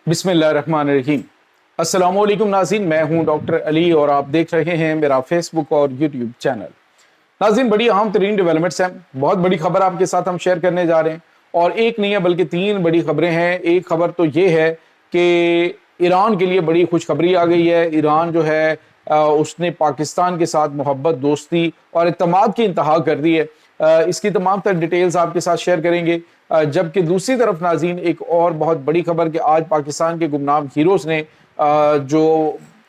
بسم اللہ الرحمن الرحیم۔ السلام علیکم ناظرین، میں ہوں ڈاکٹر علی اور آپ دیکھ رہے ہیں میرا فیس بک اور یوٹیوب چینل۔ ناظرین، بڑی اہم ترین ڈیولپمنٹس ہیں، بہت بڑی خبر آپ کے ساتھ ہم شیئر کرنے جا رہے ہیں، اور ایک نہیں ہے بلکہ 3 بڑی خبریں ہیں۔ ایک خبر تو یہ ہے کہ ایران کے لیے بڑی خوشخبری آ گئی ہے۔ ایران جو ہے اس نے پاکستان کے ساتھ محبت، دوستی اور اعتماد کی انتہا کر دی ہے۔ اس کی تمام تر ڈیٹیلز آپ کے ساتھ شیئر کریں گے۔ جبکہ دوسری طرف ناظرین، ایک اور بہت بڑی خبر کہ آج پاکستان کے گمنام ہیروز نے جو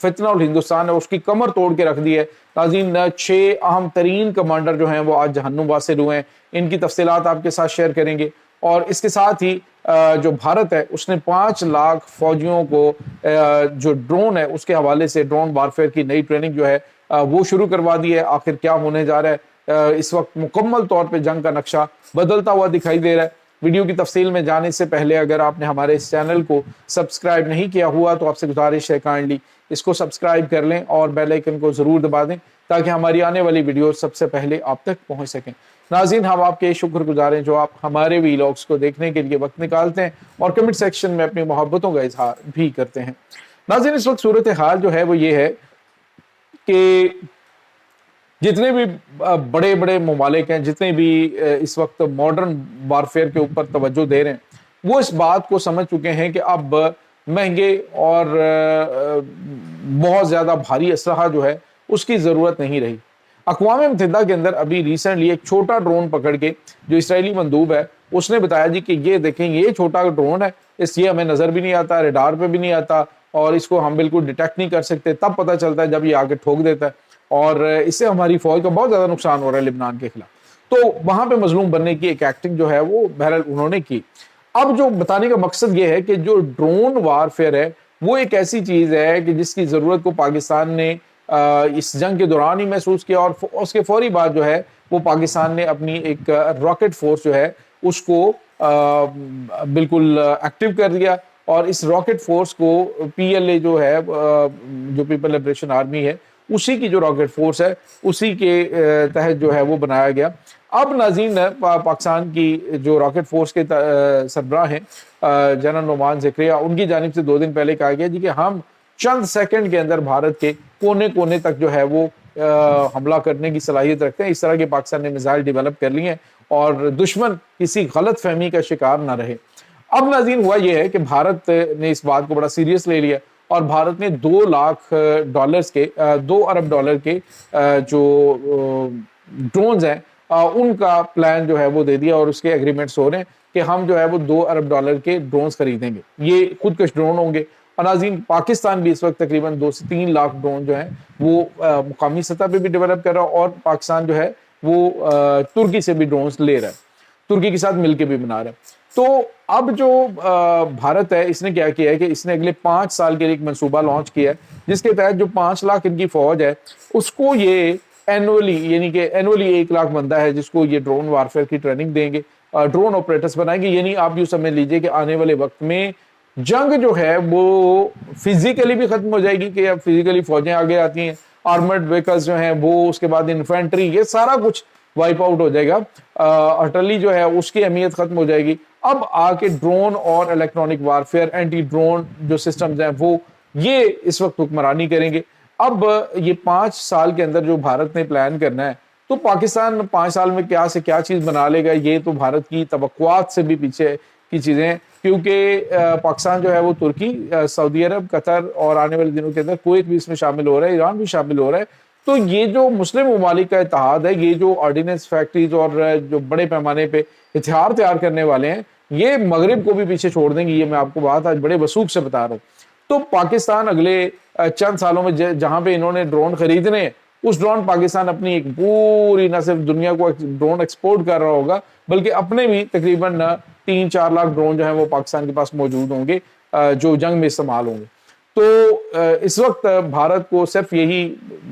فتنہ الہندوستان ہے اس کی کمر توڑ کے رکھ دی ہے۔ ناظرین، 6 اہم ترین کمانڈر جو ہیں وہ آج جہنم واسر ہوئے ہیں۔ ان کی تفصیلات آپ کے ساتھ شیئر کریں گے، اور اس کے ساتھ ہی جو بھارت ہے اس نے 5 لاکھ فوجیوں کو جو ڈرون ہے اس کے حوالے سے ڈرون وارفیئر کی نئی ٹریننگ جو ہے وہ شروع کروا دی ہے۔ آخر کیا ہونے جا رہا ہے؟ اس وقت مکمل طور پہ جنگ کا نقشہ بدلتا ہوا دکھائی دے رہا ہے۔ ویڈیو کی تفصیل میں جانے سے پہلے اگر آپ نے ہمارے اس چینل کو سبسکرائب نہیں کیا ہوا تو آپ سے گزارش ہے کائنڈلی اس کو سبسکرائب کر لیں اور بیل آئیکن کو ضرور دبا دیں تاکہ ہماری آنے والی ویڈیو سب سے پہلے آپ تک پہنچ سکیں۔ ناظرین، ہم آپ کے شکر گزار ہیں جو آپ ہمارے ویلاگز کو دیکھنے کے لیے وقت نکالتے ہیں اور کمنٹ سیکشن میں اپنی محبتوں کا اظہار بھی کرتے ہیں۔ ناظرین، اس وقت صورتحال جو ہے وہ یہ ہے کہ جتنے بھی بڑے بڑے ممالک ہیں، جتنے بھی اس وقت ماڈرن وارفیئر کے اوپر توجہ دے رہے ہیں، وہ اس بات کو سمجھ چکے ہیں کہ اب مہنگے اور بہت زیادہ بھاری اسلحہ جو ہے اس کی ضرورت نہیں رہی۔ اقوام متحدہ کے اندر ابھی ریسنٹلی ایک چھوٹا ڈرون پکڑ کے جو اسرائیلی مندوب ہے اس نے بتایا جی کہ یہ دیکھیں، یہ چھوٹا ڈرون ہے، یہ ہمیں نظر بھی نہیں آتا، ریڈار پہ بھی نہیں آتا، اور اس کو ہم بالکل ڈیٹیکٹ نہیں کر سکتے، تب پتہ چلتا ہے جب یہ آگے ٹھوک دیتا ہے، اور اس سے ہماری فوج کا بہت زیادہ نقصان ہو رہا ہے لبنان کے خلاف۔ تو وہاں پہ مظلوم بننے کی ایک ایکٹنگ جو ہے وہ بہرحال انہوں نے کی۔ اب جو بتانے کا مقصد یہ ہے کہ جو ڈرون وارفیئر ہے وہ ایک ایسی چیز ہے کہ جس کی ضرورت کو پاکستان نے اس جنگ کے دوران ہی محسوس کیا، اور اس کے فوری بعد جو ہے وہ پاکستان نے اپنی ایک راکٹ فورس جو ہے اس کو بالکل ایکٹیو کر دیا، اور اس راکٹ فورس کو PLA جو ہے جو پیپل لبریشن آرمی ہے اسی کی جو راکٹ فورس ہے اسی کے تحت جو ہے وہ بنایا گیا۔ اب ناظرین، پاکستان کی جو راکٹ فورس کے سربراہ ہیں جنرل نعمان زکریا، ان کی جانب سے 2 دن پہلے کہا گیا جی کہ ہم چند سیکنڈ کے اندر بھارت کے کونے کونے تک جو ہے وہ حملہ کرنے کی صلاحیت رکھتے ہیں۔ اس طرح کے پاکستان نے میزائل ڈیولپ کر لی ہیں اور دشمن کسی غلط فہمی کا شکار نہ رہے۔ اب ناظرین، ہوا یہ ہے کہ بھارت نے اس بات کو بڑا سیریس لے لیا، اور بھارت نے $2 لاکھ کے $2 ارب کے جو ڈرونز ہیں ان کا پلان جو ہے وہ دے دیا، اور اس کے ایگریمنٹس ہو رہے ہیں کہ ہم جو ہے وہ $2 ارب کے ڈرونز خریدیں گے۔ یہ خودکش ڈرون ہوں گے، اور ناظرین پاکستان بھی اس وقت تقریباً 2 سے 3 لاکھ ڈرون جو ہیں وہ مقامی سطح پہ بھی ڈیولپ کر رہا ہے، اور پاکستان جو ہے وہ ترکی سے بھی ڈرونز لے رہا ہے، ترکی کے ساتھ مل کے بھی بنا رہا ہے۔ تو اب جو بھارت ہے اس نے کیا کیا ہے کہ اس نے اگلے 5 سال کے لیے ایک منصوبہ لانچ کیا ہے جس کے تحت جو 5 لاکھ ان کی فوج ہے اس کو یہ اینولی، یعنی کہ اینولی 1 لاکھ بندہ ہے جس کو یہ ڈرون وارفیئر کی ٹریننگ دیں گے، ڈرون آپریٹرز بنائیں گے۔ یعنی آپ یوں سمجھ لیجئے کہ آنے والے وقت میں جنگ جو ہے وہ فزیکلی بھی ختم ہو جائے گی، کہ اب فزیکلی فوجیں آگے آتی ہیں، آرمرڈ ویکلز جو ہیں وہ، اس کے بعد انفینٹری، یہ سارا کچھ وائپ آؤٹ ہو جائے گا، آرٹلری جو ہے اس کی اہمیت ختم ہو جائے گی۔ اب آ کے ڈرون اور الیکٹرانک وارفیئر، اینٹی ڈرون جو سسٹمز ہیں وہ یہ اس وقت حکمرانی کریں گے۔ اب یہ 5 سال کے اندر جو بھارت نے پلان کرنا ہے، تو پاکستان 5 سال میں کیا سے کیا چیز بنا لے گا، یہ تو بھارت کی توقعات سے بھی پیچھے کی چیزیں ہیں، کیونکہ پاکستان جو ہے وہ ترکی، سعودی عرب، قطر، اور آنے والے دنوں کے اندر کویت بھی اس میں شامل ہو رہا ہے، ایران بھی شامل ہو رہا ہے۔ تو یہ جو مسلم ممالک کا اتحاد ہے، یہ جو آرڈیننس فیکٹریز اور جو بڑے پیمانے پہ ہتھیار تیار کرنے والے ہیں، یہ مغرب کو بھی پیچھے چھوڑ دیں گے۔ یہ میں آپ کو بات آج بڑے وثوق سے بتا رہا ہوں۔ تو پاکستان اگلے چند سالوں میں جہاں پہ انہوں نے ڈرون خریدنے ہیں، اس ڈرون پاکستان اپنی ایک پوری نہ صرف دنیا کو ڈرون ایکسپورٹ کر رہا ہوگا بلکہ اپنے بھی تقریباً 3-4 لاکھ ڈرون جو ہیں وہ پاکستان کے پاس موجود ہوں گے جو جنگ میں استعمال ہوں گے۔ تو اس وقت بھارت کو صرف یہی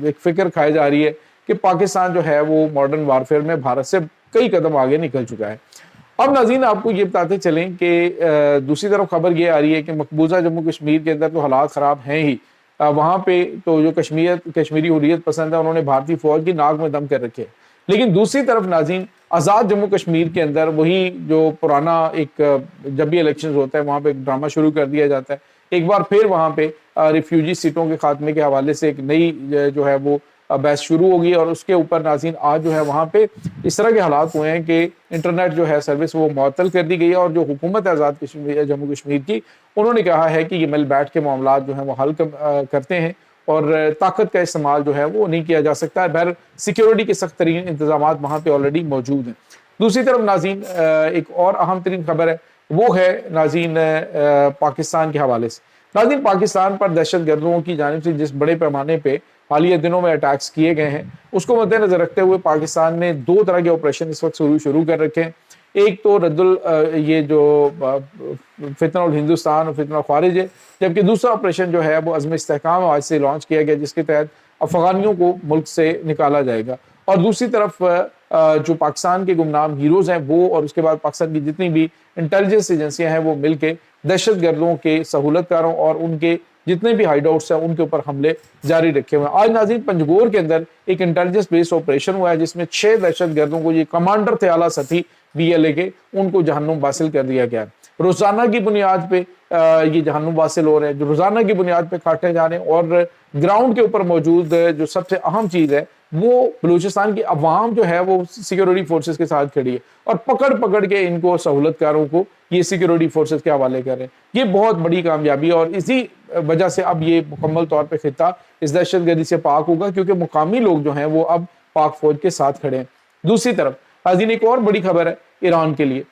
ایک فکر کھائی جا رہی ہے کہ پاکستان جو ہے وہ ماڈرن وارفیئر میں بھارت سے کئی قدم آگے نکل چکا ہے۔ اب ناظرین، آپ کو یہ بتاتے چلیں کہ دوسری طرف خبر یہ آ رہی ہے کہ مقبوضہ جموں کشمیر کے اندر تو حالات خراب ہیں ہی، وہاں پہ تو جو کشمیری حریت پسند ہے انہوں نے بھارتی فوج کی ناک میں دم کر رکھے، لیکن دوسری طرف ناظرین آزاد جموں کشمیر کے اندر وہی جو پرانا ایک جب بھی الیکشنز ہوتا ہے وہاں پہ ایک ڈرامہ شروع کر دیا جاتا ہے، ایک بار پھر وہاں پہ ریفیوجی سیٹوں کے خاتمے کے حوالے سے ایک نئی جو ہے وہ بحث شروع ہوگی، اور اس کے اوپر ناظرین آج جو ہے وہاں پہ اس طرح کے حالات ہوئے ہیں کہ انٹرنیٹ جو ہے سروس وہ معطل کر دی گئی ہے، اور جو حکومت ہے آزاد جموں کشمیر کی، انہوں نے کہا ہے کہ یہ مل بیٹھ کے معاملات جو ہیں وہ حل کرتے ہیں اور طاقت کا استعمال جو ہے وہ نہیں کیا جا سکتا ہے۔ بہر سیکیورٹی کے سخت ترین انتظامات وہاں پہ آلریڈی موجود ہیں۔ دوسری طرف ناظرین ایک اور اہم ترین خبر ہے، وہ ہے ناظرین پاکستان کے حوالے سے۔ ناظرین پاکستان پر دہشت گردوں کی جانب سے جس بڑے پیمانے پہ حالیہ دنوں میں اٹیکس کیے گئے ہیں، اس کو مد نظر رکھتے ہوئے پاکستان نے دو طرح کے آپریشن اس وقت شروع کر رکھے ہیں۔ ایک تو یہ جو فتنہ الہندوستان اور فتنہ خارج ہے، جبکہ دوسرا آپریشن جو ہے وہ عزم استحکام آج سے لانچ کیا گیا، جس کے تحت افغانیوں کو ملک سے نکالا جائے گا۔ اور دوسری طرف جو پاکستان کے گمنام ہیروز ہیں وہ اور اس کے بعد پاکستان کی جتنی بھی انٹیلیجنس ایجنسیاں ہیں وہ مل کے دہشت گردوں کے سہولت کاروں اور ان کے جتنے بھی ہائیڈ آؤٹس ہیں ان کے اوپر حملے جاری رکھے ہوئے ہیں۔ آج ناظرین پنجگور کے اندر ایک انٹیلیجنس بیس آپریشن ہوا ہے جس میں 6 دہشت گردوں کو، یہ کمانڈر تھے اعلیٰ سطحی BLA کے، ان کو جہنم واصل کر دیا گیا ہے۔ روزانہ کی بنیاد پہ یہ جہنم واصل ہو رہے ہیں، جو روزانہ کی بنیاد پہ کاٹے جا رہے ہیں، اور گراؤنڈ کے اوپر موجود جو سب سے اہم چیز ہے وہ بلوچستان کی عوام جو ہے وہ سیکیورٹی فورسز کے ساتھ کھڑی ہے، اور پکڑ کے ان کو سہولت کاروں کو یہ سیکیورٹی فورسز کے حوالے کر رہے ہیں۔ یہ بہت بڑی کامیابی ہے، اور اسی وجہ سے اب یہ مکمل طور پہ خطہ اس دہشت گردی سے پاک ہوگا، کیونکہ مقامی لوگ جو ہیں وہ اب پاک فوج کے ساتھ کھڑے ہیں۔ دوسری طرف ناظرین ایک اور بڑی خبر ہے ایران کے لیے۔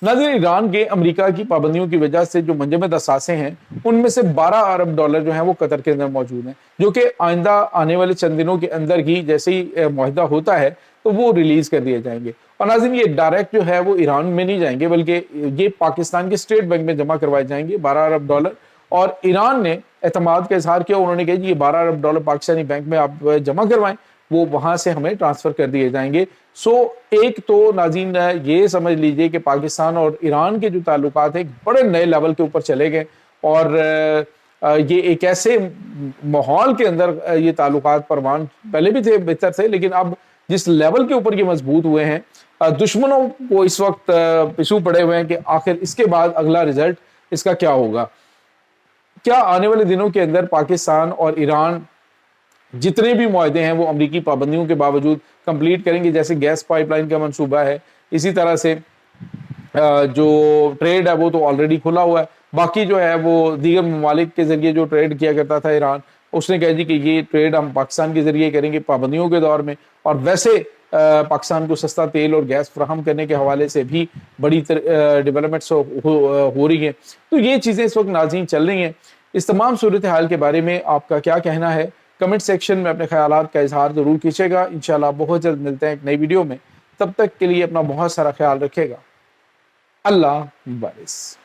ناظرین ایران کے امریکہ کی پابندیوں کی وجہ سے جو منجمد اثاثے ہیں ان میں سے $12 ارب جو ہیں وہ قطر کے اندر موجود ہیں، جو کہ آئندہ آنے والے چند دنوں کے اندر ہی جیسے ہی معاہدہ ہوتا ہے تو وہ ریلیز کر دیے جائیں گے۔ اور ناظرین یہ ڈائریکٹ جو ہے وہ ایران میں نہیں جائیں گے، بلکہ یہ پاکستان کے اسٹیٹ بینک میں جمع کروائے جائیں گے $12 ارب۔ اور ایران نے اعتماد کا اظہار کیا، انہوں نے کہا کہ یہ $12 ارب پاکستانی بینک میں آپ جمع کروائیں، وہ وہاں سے ہمیں ٹرانسفر کر دیے جائیں گے۔ ایک تو ناظرین یہ سمجھ لیجئے کہ پاکستان اور ایران کے جو تعلقات ہیں ایک بڑے نئے لیول کے اوپر چلے گئے، اور یہ ایک ایسے ماحول کے اندر یہ تعلقات پروان پہلے بھی تھے، بہتر تھے، لیکن اب جس لیول کے اوپر یہ مضبوط ہوئے ہیں، دشمنوں کو اس وقت پسو پڑے ہوئے ہیں کہ آخر اس کے بعد اگلا رزلٹ اس کا کیا ہوگا۔ کیا آنے والے دنوں کے اندر پاکستان اور ایران جتنے بھی معاہدے ہیں وہ امریکی پابندیوں کے باوجود کمپلیٹ کریں گے؟ جیسے گیس پائپ لائن کا منصوبہ ہے، اسی طرح سے جو ٹریڈ ہے وہ تو آلریڈی کھلا ہوا ہے، باقی جو ہے وہ دیگر ممالک کے ذریعے جو ٹریڈ کیا کرتا تھا ایران، اس نے کہا جی کہ یہ ٹریڈ ہم پاکستان کے ذریعے کریں گے پابندیوں کے دور میں، اور ویسے پاکستان کو سستا تیل اور گیس فراہم کرنے کے حوالے سے بھی بڑی ڈیولپمنٹس ہو رہی ہیں۔ تو یہ چیزیں اس وقت ناظرین چل رہی ہیں۔ اس تمام صورتحال کے بارے میں آپ کا کیا کہنا ہے؟ کمنٹ سیکشن میں اپنے خیالات کا اظہار ضرور کیجیے گا۔ انشاءاللہ بہت جلد ملتے ہیں ایک نئی ویڈیو میں، تب تک کے لیے اپنا بہت سارا خیال رکھے گا۔ اللہ حافظ۔